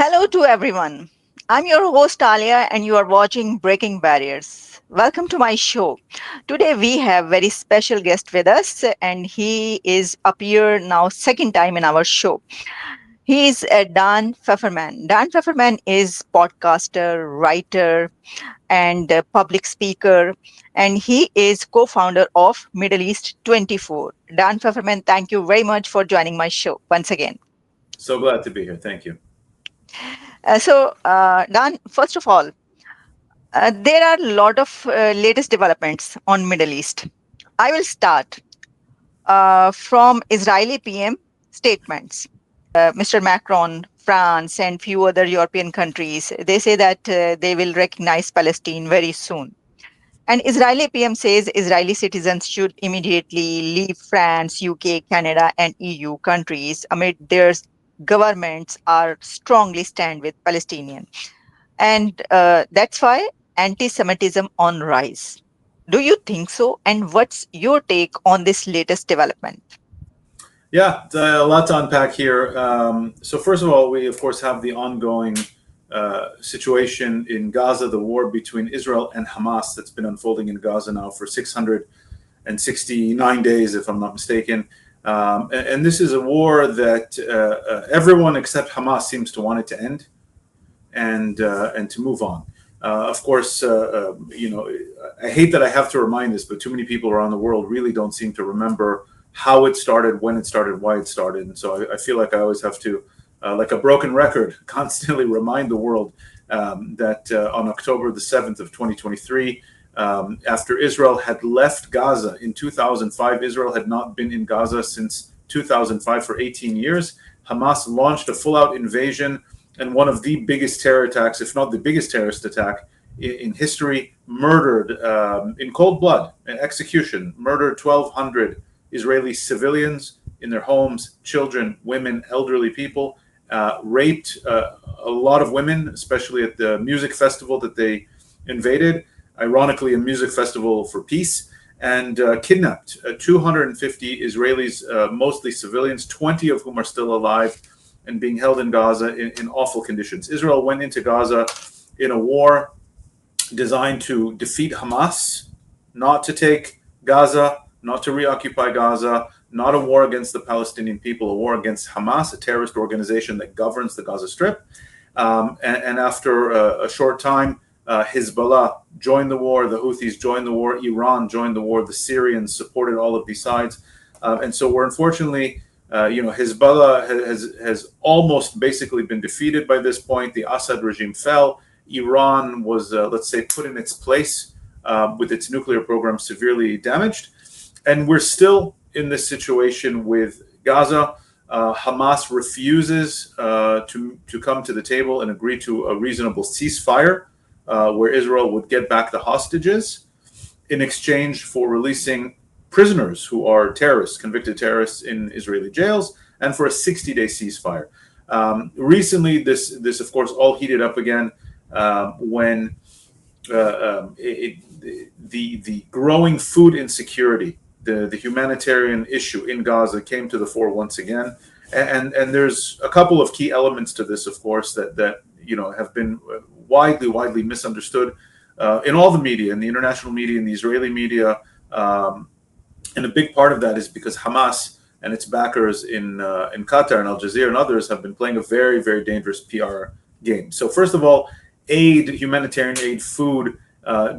Hello to everyone. I'm your host Aaliya and you are watching Breaking Barriers. Welcome to my show. Today we have very special guest with us and he is appear now second time in our show. He is Dan Pfefferman. Dan Pfefferman is podcaster, writer and public speaker and he is co-founder of Middle East 24. Dan Pfefferman, thank you very much for joining my show once again. So glad to be here. Thank you. Dan, first of all, there are a lot of latest developments on Middle East. I will start from Israeli PM statements. Mr. Macron, France, and few other European countries, they say that they will recognize Palestine very soon. And Israeli PM says Israeli citizens should immediately leave France, UK, Canada, and EU countries amid their governments are strongly stand with Palestinians. And that's why anti-Semitism on rise. Do you think so? And what's your take on this latest development? Yeah, a lot to unpack here. So first of all, we of course have the ongoing situation in Gaza, the war between Israel and Hamas that's been unfolding in Gaza now for 669 days, if I'm not mistaken. And this is a war that everyone except Hamas seems to want it to end and to move on. Of course, I hate that I have to remind this, but too many people around the world really don't seem to remember how it started, when it started, why it started. And so I feel like I always have to, like a broken record, constantly remind the world that on October the 7th of 2023, after Israel had left Gaza in 2005, Israel had not been in Gaza since 2005 for 18 years. Hamas launched a full-out invasion and one of the biggest terror attacks, if not the biggest terrorist attack in history, murdered in cold blood, an execution, murdered 1,200 Israeli civilians in their homes, children, women, elderly people, raped a lot of women, especially at the music festival that they invaded, ironically a music festival for peace, and kidnapped 250 Israelis, mostly civilians, 20 of whom are still alive and being held in Gaza in awful conditions. Israel went into Gaza in a war designed to defeat Hamas, not to take Gaza, not to reoccupy Gaza, not a war against the Palestinian people, a war against Hamas, a terrorist organization that governs the Gaza Strip. And after a short time, Hezbollah joined the war, the Houthis joined the war, Iran joined the war, the Syrians supported all of these sides. And so we're unfortunately, Hezbollah has almost basically been defeated by this point. The Assad regime fell. Iran was, let's say, put in its place with its nuclear program severely damaged. And we're still in this situation with Gaza. Hamas refuses to come to the table and agree to a reasonable ceasefire where Israel would get back the hostages in exchange for releasing prisoners who are terrorists, convicted terrorists in Israeli jails, and for a 60-day ceasefire. Recently, this of course all heated up again when the growing food insecurity, the humanitarian issue in Gaza came to the fore once again, and there's a couple of key elements to this, of course, that have been widely misunderstood in all the media, in the international media, in the Israeli media. And a big part of that is because Hamas and its backers in Qatar and Al Jazeera and others have been playing a very, very dangerous PR game. So first of all, humanitarian aid, food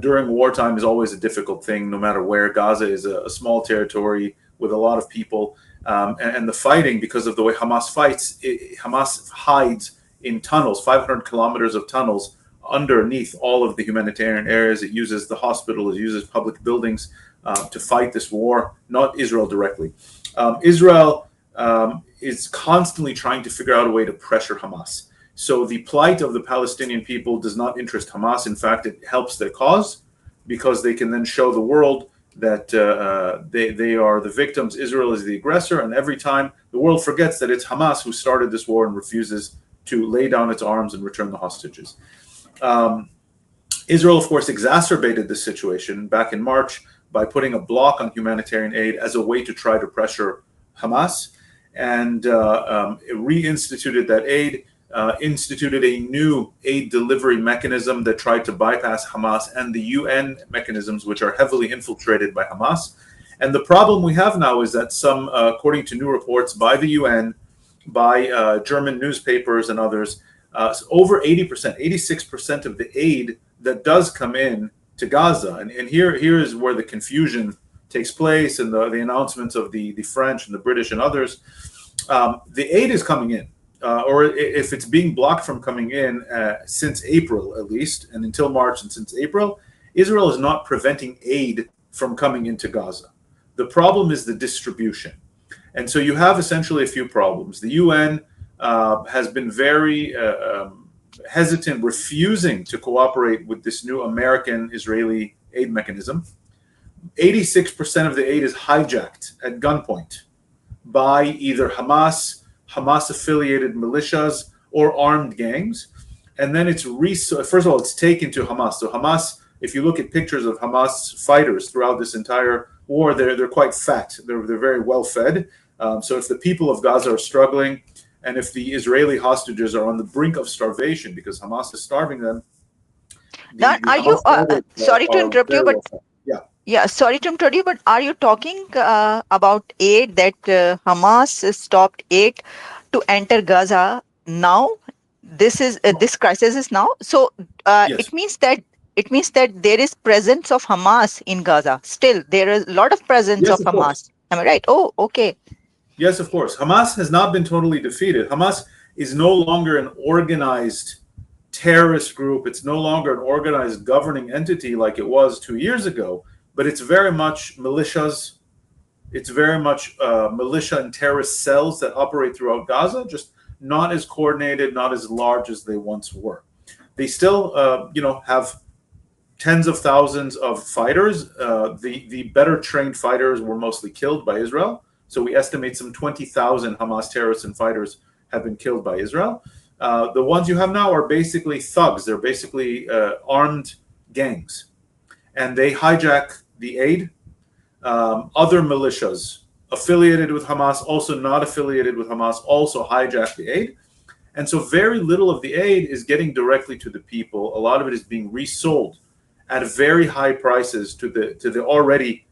during wartime is always a difficult thing, no matter where. Gaza is a small territory with a lot of people. And the fighting, because of the way Hamas fights, Hamas hides in tunnels, 500 kilometers of tunnels underneath all of the humanitarian areas. It uses the hospitals, it uses public buildings to fight this war, not Israel directly. Israel is constantly trying to figure out a way to pressure Hamas. So the plight of the Palestinian people does not interest Hamas. In fact, it helps their cause because they can then show the world that they are the victims, Israel is the aggressor, and every time the world forgets that it's Hamas who started this war and refuses to lay down its arms and return the hostages. Israel, of course, exacerbated this situation back in March by putting a block on humanitarian aid as a way to try to pressure Hamas, and reinstituted that aid instituted a new aid delivery mechanism that tried to bypass Hamas and the UN mechanisms, which are heavily infiltrated by Hamas. And the problem we have now is that some, according to new reports by the UN, by German newspapers and others, over 80%, 86% of the aid that does come in to Gaza, and here is where the confusion takes place, and the announcements of the French and the British and others. The aid is coming in, or if it's being blocked from coming in since April at least, and until March, and since April, Israel is not preventing aid from coming into Gaza. The problem is the distribution. And so you have essentially a few problems. The UN has been very hesitant, refusing to cooperate with this new American-Israeli aid mechanism. 86% of the aid is hijacked at gunpoint by either Hamas, Hamas-affiliated militias, or armed gangs. And then first of all, it's taken to Hamas. So Hamas, if you look at pictures of Hamas fighters throughout this entire war, they're quite fat. They're very well fed. So if the people of Gaza are struggling, and if the Israeli hostages are on the brink of starvation because Hamas is starving them, Are you? Sorry to interrupt you, but yeah, sorry to interrupt you, but are you talking about aid that Hamas stopped aid to enter Gaza now? This crisis is now. So yes, it means that there is presence of Hamas in Gaza. Still, there is a lot of presence yes, of of course. Hamas. Am I right? Oh, okay. Yes, of course. Hamas has not been totally defeated. Hamas is no longer an organized terrorist group. It's no longer an organized governing entity like it was 2 years ago, but it's very much militias. It's very much militia and terrorist cells that operate throughout Gaza, just not as coordinated, not as large as they once were. They still, have tens of thousands of fighters. The better trained fighters were mostly killed by Israel. So we estimate some 20,000 Hamas terrorists and fighters have been killed by Israel. The ones you have now are basically thugs. They're basically armed gangs. And they hijack the aid. Other militias affiliated with Hamas, also not affiliated with Hamas, also hijack the aid. And so very little of the aid is getting directly to the people. A lot of it is being resold at very high prices to the already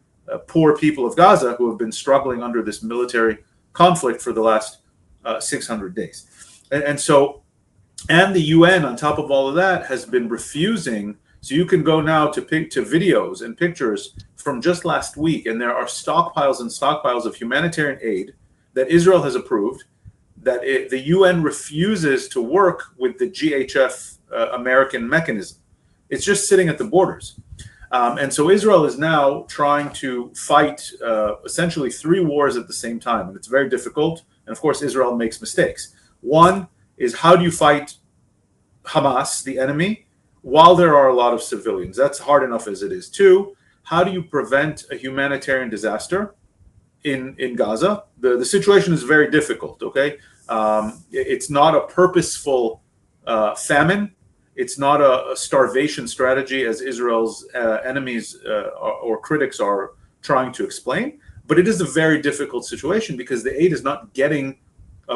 poor people of Gaza who have been struggling under this military conflict for the last 600 days. And the UN, on top of all of that, has been refusing. So you can go now to videos and pictures from just last week, and there are stockpiles and stockpiles of humanitarian aid that Israel has approved, that the UN refuses to work with the GHF American mechanism. It's just sitting at the borders. And so Israel is now trying to fight essentially 3 wars at the same time. And it's very difficult. And of course, Israel makes mistakes. One is, how do you fight Hamas, the enemy, while there are a lot of civilians? That's hard enough as it is. 2, how do you prevent a humanitarian disaster in Gaza? The situation is very difficult, okay? It's not a purposeful famine. It's not a starvation strategy, as Israel's enemies or critics are trying to explain. But it is a very difficult situation because the aid is not getting,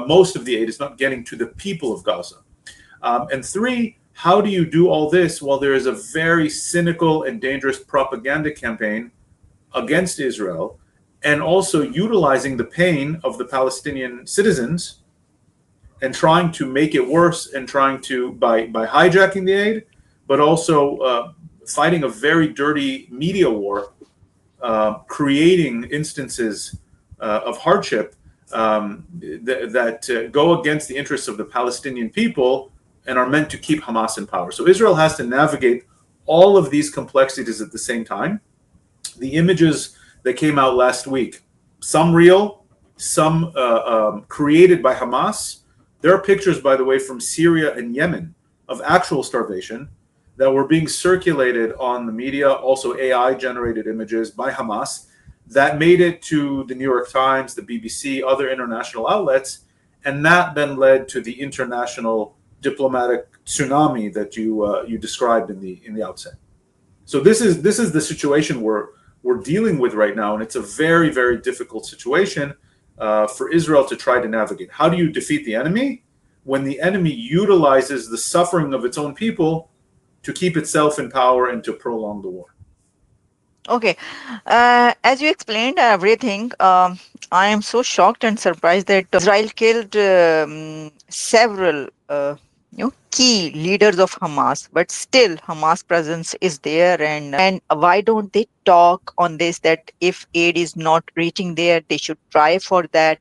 most of the aid is not getting to the people of Gaza. And 3, how do you do all this while there is a very cynical and dangerous propaganda campaign against Israel, and also utilizing the pain of the Palestinian citizens and trying to make it worse, and trying to, by hijacking the aid, but also fighting a very dirty media war, creating instances of hardship that go against the interests of the Palestinian people and are meant to keep Hamas in power. So Israel has to navigate all of these complexities at the same time. The images that came out last week, some real, some created by Hamas. There are pictures, by the way, from Syria and Yemen of actual starvation that were being circulated on the media, also AI-generated images by Hamas that made it to the New York Times, the BBC, other international outlets, and that then led to the international diplomatic tsunami that you described in the outset. So this is the situation we're dealing with right now, and it's a very, very difficult situation for Israel to try to navigate. How do you defeat the enemy? when the enemy utilizes the suffering of its own people to keep itself in power and to prolong the war. Okay. As you explained everything, I am so shocked and surprised that Israel killed several key leaders of Hamas, but still Hamas presence is there. And why don't they talk on this that if aid is not reaching there, they should try for that?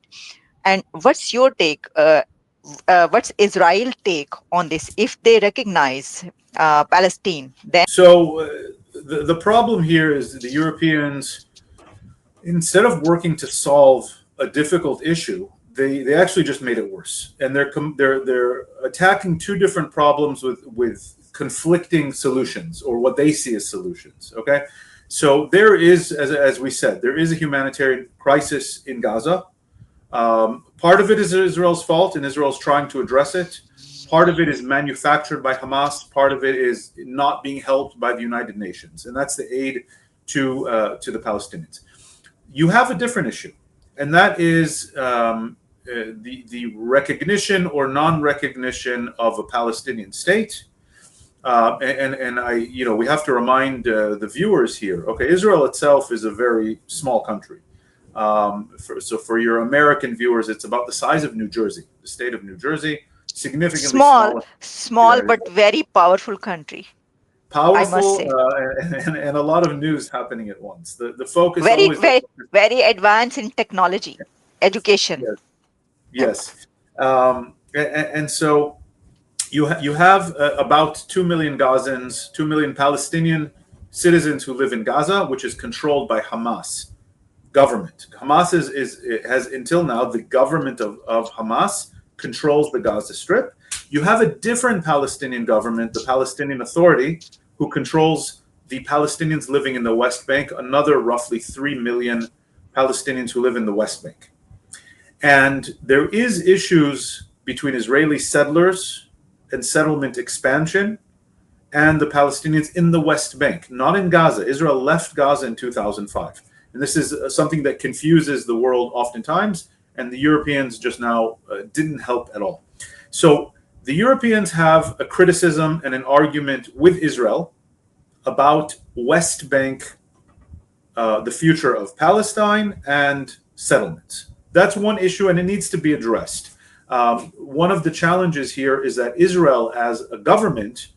And what's your take? What's Israel take on this? If they recognize Palestine, then So the problem here is that the Europeans, instead of working to solve a difficult issue, they actually just made it worse, and they're attacking two different problems with conflicting solutions, or what they see as solutions. Okay, so there is, as we said, there is a humanitarian crisis in Gaza. Part of it is Israel's fault, and Israel's trying to address it. Part of it is manufactured by Hamas. Part of it is not being helped by the United Nations, and that's the aid to the Palestinians. You have a different issue, and that is the recognition or non-recognition of a Palestinian state. And I, we have to remind the viewers here. Okay, Israel itself is a very small country. So for your American viewers, it's about the size of New Jersey, the state of New Jersey, significantly small, smaller than the small United but States. very powerful country, I must Powerful, say. and a lot of news happening at once. The focus Very, always. very, very advanced in technology, education. Yes, Yeah. yes. And so you have about 2 million Gazans, 2 million Palestinian citizens who live in Gaza, which is controlled by Hamas government. Hamas has until now, the government of Hamas controls the Gaza Strip. You have a different Palestinian government, the Palestinian Authority, who controls the Palestinians living in the West Bank, another roughly 3 million Palestinians who live in the West Bank. And there is issues between Israeli settlers and settlement expansion and the Palestinians in the West Bank, not in Gaza. Israel left Gaza in 2005. And this is something that confuses the world oftentimes, and the Europeans just now didn't help at all. So the Europeans have a criticism and an argument with Israel about West Bank, the future of Palestine, and settlements. That's one issue, and it needs to be addressed. One of the challenges here is that Israel, as a government,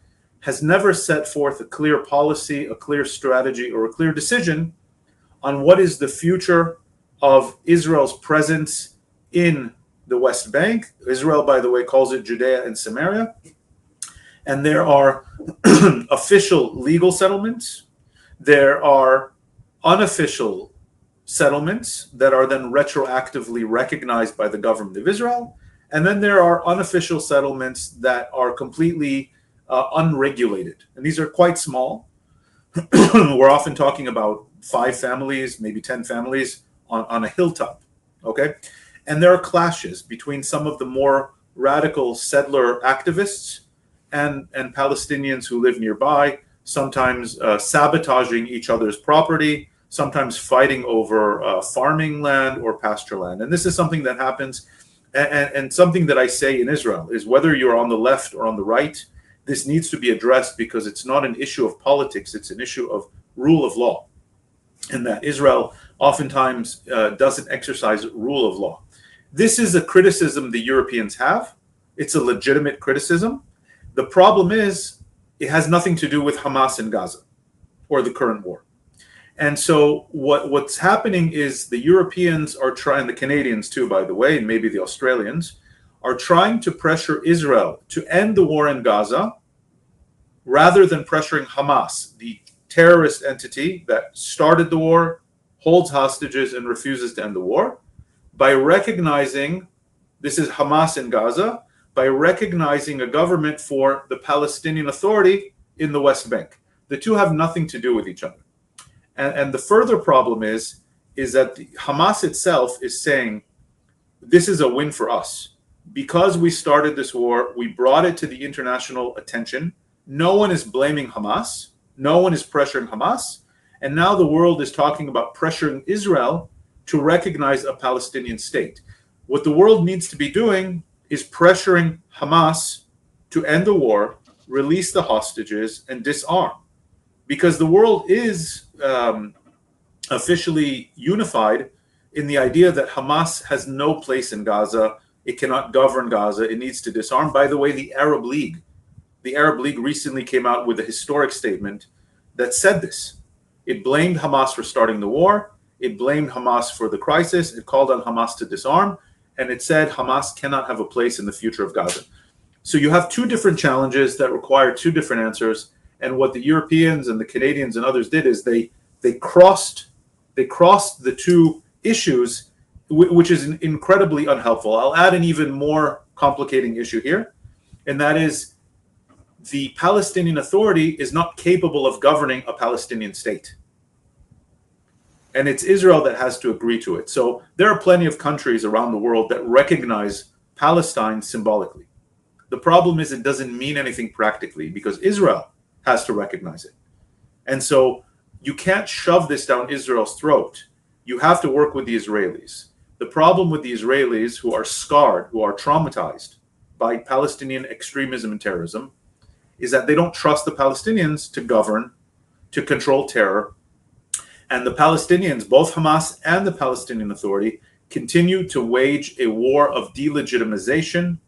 has never set forth a clear policy, a clear strategy, or a clear decision on what is the future of Israel's presence in the West Bank. Israel, by the way, calls it Judea and Samaria. And there are official legal settlements. There are unofficial settlements that are then retroactively recognized by the government of Israel. And then there are unofficial settlements that are completely unregulated. And these are quite small. We're often talking about 5 families, maybe 10 families on a hilltop. Okay. And there are clashes between some of the more radical settler activists and Palestinians who live nearby, sometimes sabotaging each other's property, sometimes fighting over farming land or pasture land. And this is something that happens, and something that I say in Israel is, whether you're on the left or on the right, this needs to be addressed, because it's not an issue of politics, it's an issue of rule of law. And that Israel oftentimes doesn't exercise rule of law. This is a criticism the Europeans have. It's a legitimate criticism. The problem is, it has nothing to do with Hamas in Gaza or the current war. And so what's happening is the Europeans are trying, the Canadians too, by the way, and maybe the Australians, are trying to pressure Israel to end the war in Gaza, rather than pressuring Hamas, the terrorist entity that started the war, holds hostages, and refuses to end the war, by recognizing, this is Hamas in Gaza, by recognizing a government for the Palestinian Authority in the West Bank. The two have nothing to do with each other. And the further problem is that Hamas itself is saying, this is a win for us. Because we started this war, we brought it to the international attention. No one is blaming Hamas. No one is pressuring Hamas. And now the world is talking about pressuring Israel to recognize a Palestinian state. What the world needs to be doing is pressuring Hamas to end the war, release the hostages, and disarm. Because the world is officially unified in the idea that Hamas has no place in Gaza. It cannot govern Gaza. It needs to disarm. By the way, the Arab League recently came out with a historic statement that said this. It blamed Hamas for starting the war. It blamed Hamas for the crisis. It called on Hamas to disarm. And it said Hamas cannot have a place in the future of Gaza. So you have two different challenges that require two different answers. And what the Europeans and the Canadians and others did is they crossed the two issues, which is incredibly unhelpful. I'll add an even more complicating issue here, and that is the Palestinian Authority is not capable of governing a Palestinian state. And it's Israel that has to agree to it. So there are plenty of countries around the world that recognize Palestine symbolically. The problem is it doesn't mean anything practically because Israel has to recognize it. And so you can't shove this down Israel's throat. You have to work with the Israelis. The problem with the Israelis, who are scarred, who are traumatized by Palestinian extremism and terrorism, is that they don't trust the Palestinians to govern, to control terror. And the Palestinians, both Hamas and the Palestinian Authority, continue to wage a war of delegitimization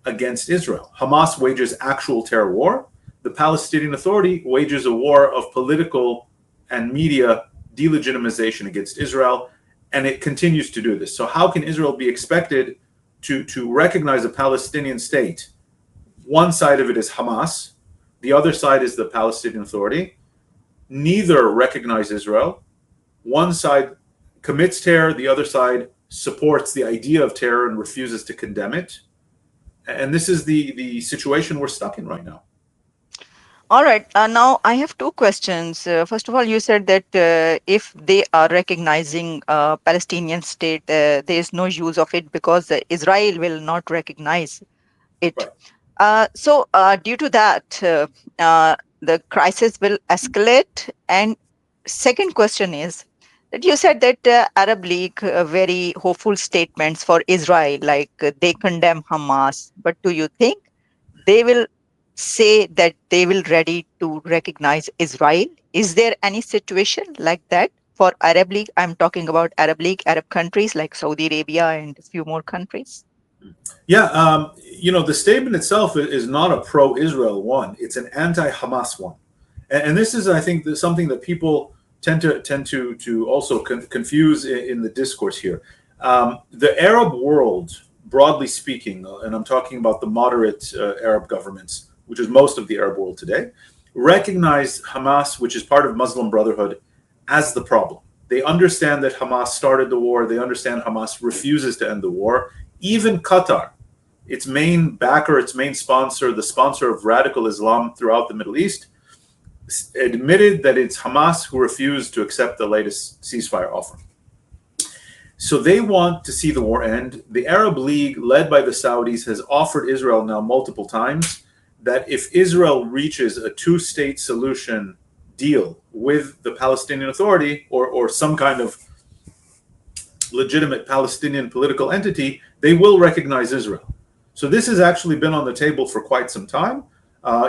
against Israel. Hamas wages actual terror war. The Palestinian Authority wages a war of political and media delegitimization against Israel, and it continues to do this. So how can Israel be expected to recognize a Palestinian state? One side of it is Hamas. The other side is the Palestinian Authority. Neither recognize Israel. One side commits terror. The other side supports the idea of terror and refuses to condemn it. And this is the situation we're stuck in right now. All right. Now I have two questions. First of all, you said that if they are recognizing Palestinian state, there is no use of it because Israel will not recognize it. Right. Due to that, the crisis will escalate. And second question is that you said that Arab League very hopeful statements for Israel, like they condemn Hamas. But do you think they will say that they will ready to recognize Israel? Is there any situation like that for Arab League? I'm talking about Arab League, Arab countries like Saudi Arabia and a few more countries. Yeah, the statement itself is not a pro-Israel one; it's an anti-Hamas one, and this is, I think, something that people tend to also confuse in the discourse here. The Arab world, broadly speaking, and I'm talking about the moderate Arab governments, which is most of the Arab world today, recognize Hamas, which is part of Muslim Brotherhood, as the problem. They understand that Hamas started the war. They understand Hamas refuses to end the war. Even Qatar, its main backer, its main sponsor, the sponsor of radical Islam throughout the Middle East, admitted that it's Hamas who refused to accept the latest ceasefire offer. So they want to see the war end. The Arab League, led by the Saudis, has offered Israel now multiple times that if Israel reaches a two-state solution deal with the Palestinian Authority or some kind of legitimate Palestinian political entity, they will recognize Israel. So this has actually been on the table for quite some time.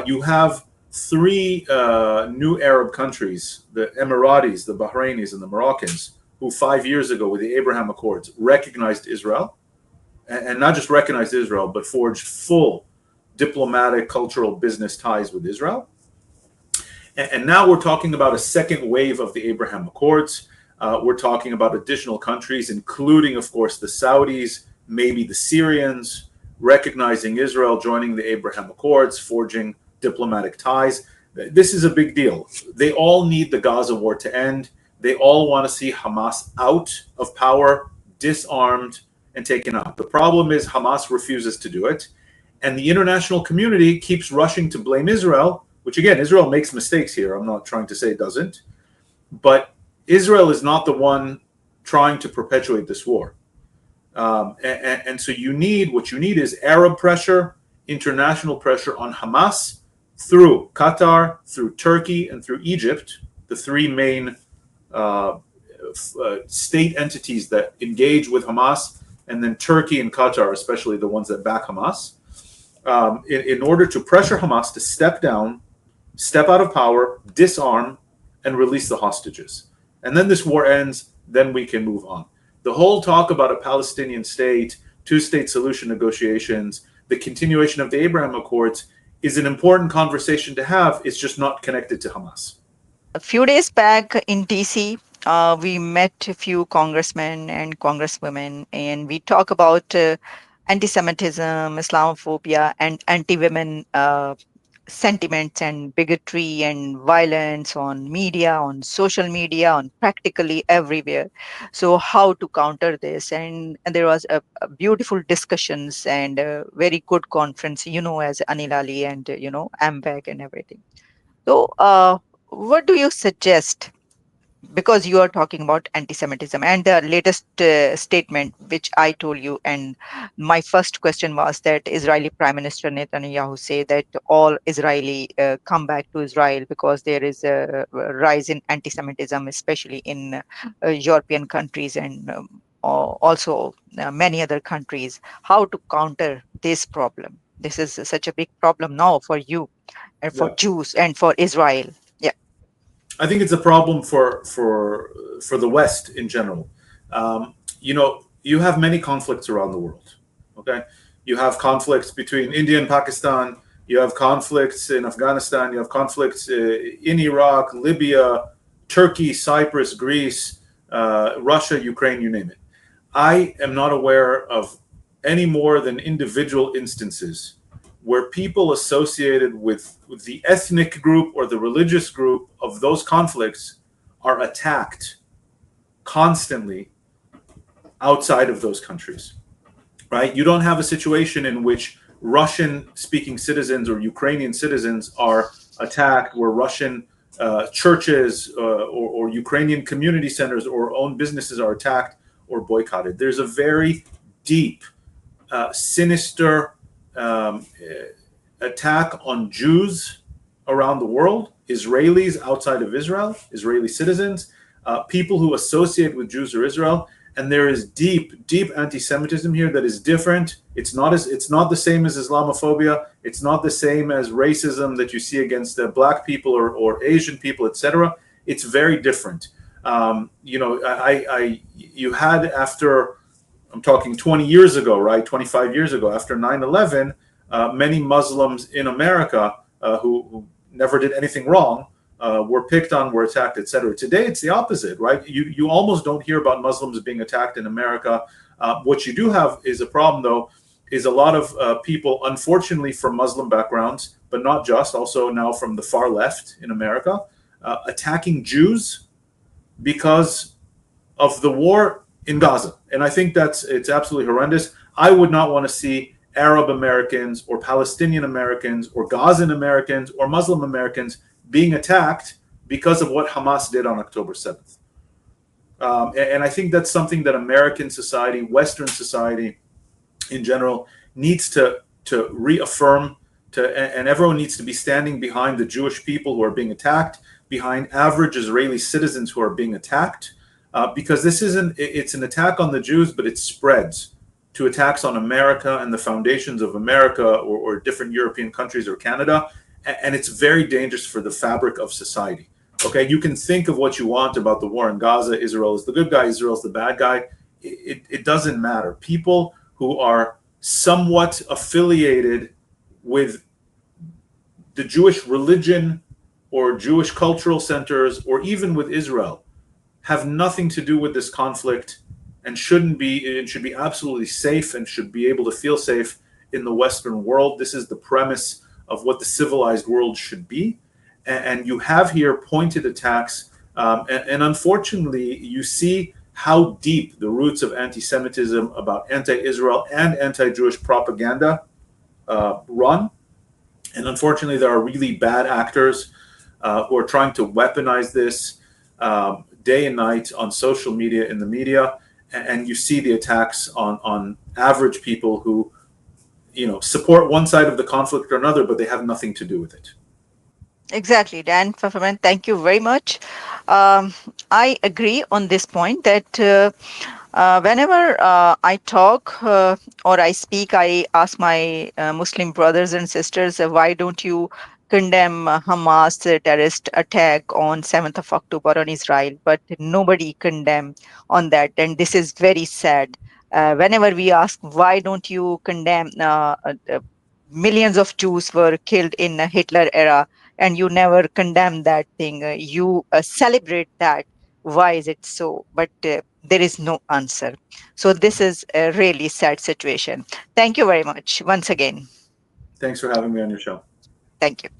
You have three new Arab countries, the Emiratis, the Bahrainis, and the Moroccans, who 5 years ago with the Abraham Accords recognized Israel, and not just recognized Israel, but forged full diplomatic, cultural, business ties with Israel. And now we're talking about a second wave of the Abraham Accords. We're talking about additional countries, including, of course, the Saudis, maybe the Syrians, recognizing Israel, joining the Abraham Accords, forging diplomatic ties. This is a big deal. They all need the Gaza war to end. They all want to see Hamas out of power, disarmed, and taken out. The problem is Hamas refuses to do it. And the international community keeps rushing to blame Israel, which, again, Israel makes mistakes here. I'm not trying to say it doesn't. But Israel is not the one trying to perpetuate this war. And so what you need is Arab pressure, international pressure on Hamas through Qatar, through Turkey, and through Egypt, the three main state entities that engage with Hamas and then Turkey and Qatar, especially the ones that back Hamas, in order to pressure Hamas to step down, step out of power, disarm, and release the hostages. And then this war ends, then we can move on. The whole talk about a Palestinian state, two-state solution negotiations, the continuation of the Abraham Accords is an important conversation to have. It's just not connected to Hamas. A few days back in DC, we met a few congressmen and congresswomen, and we talk about anti-Semitism, Islamophobia, and anti-women sentiments and bigotry and violence on media, on social media, on practically everywhere. So, how to counter this? And there was a beautiful discussions and a very good conference, as Anil Ali and AMBAC and everything. So, what do you suggest? Because you are talking about anti-Semitism and the latest statement, which I told you, and my first question was that Israeli Prime Minister Netanyahu say that all Israeli come back to Israel because there is a rise in anti-Semitism, especially in European countries and also many other countries. How to counter this problem? This is such a big problem now for you and for Yeah. Jews and for Israel. Yeah. I think it's a problem for the West in general. You have many conflicts around the world. Okay, you have conflicts between India and Pakistan. You have conflicts in Afghanistan. You have conflicts in Iraq, Libya, Turkey, Cyprus, Greece, Russia, Ukraine. You name it. I am not aware of any more than individual instances where people associated with the ethnic group or the religious group of those conflicts are attacked constantly outside of those countries, right? You don't have a situation in which Russian speaking citizens or Ukrainian citizens are attacked, where Russian churches or Ukrainian community centers or own businesses are attacked or boycotted. There's a very deep, sinister attack on Jews around the world, Israelis outside of Israel, Israeli citizens, people who associate with Jews or Israel, and there is deep, deep anti-Semitism here that is different. It's not the same as Islamophobia. It's not the same as racism that you see against black people or Asian people, etc. It's very different. You had after, I'm talking 20 years ago, right? 25 years ago, after 9/11, many Muslims in America who never did anything wrong were picked on, were attacked, etc. Today, it's the opposite, right? You almost don't hear about Muslims being attacked in America. What you do have is a problem, though, is a lot of people, unfortunately, from Muslim backgrounds, but not just, also now from the far left in America, attacking Jews because of the war in Gaza. And I think it's absolutely horrendous. I would not want to see Arab Americans or Palestinian Americans or Gazan Americans or Muslim Americans being attacked because of what Hamas did on October 7th. And I think that's something that American society, Western society in general, needs to reaffirm, and everyone needs to be standing behind the Jewish people who are being attacked, behind average Israeli citizens who are being attacked, because it's an attack on the Jews, but it spreads to attacks on America and the foundations of America or different European countries or Canada. And it's very dangerous for the fabric of society. Okay, you can think of what you want about the war in Gaza. Israel is the good guy, Israel is the bad guy. It doesn't matter. People who are somewhat affiliated with the Jewish religion or Jewish cultural centers or even with Israel have nothing to do with this conflict and shouldn't be. It should be absolutely safe and should be able to feel safe in the Western world. This is the premise of what the civilized world should be. And you have here pointed attacks. And unfortunately, you see how deep the roots of anti-Semitism about anti-Israel and anti-Jewish propaganda run. And unfortunately, there are really bad actors who are trying to weaponize this day and night on social media, in the media. And you see the attacks on average people who, support one side of the conflict or another, but they have nothing to do with it. Exactly, Dan Pfefferman, thank you very much. I agree on this point that Whenever I talk or I speak, I ask my Muslim brothers and sisters, why don't you condemn Hamas terrorist attack on 7th of October on Israel? But nobody condemn on that. And this is very sad. Whenever we ask, why don't you condemn millions of Jews were killed in Hitler era, and you never condemn that thing. You celebrate that. Why is it so? But there is no answer. So this is a really sad situation. Thank you very much once again. Thanks for having me on your show. Thank you.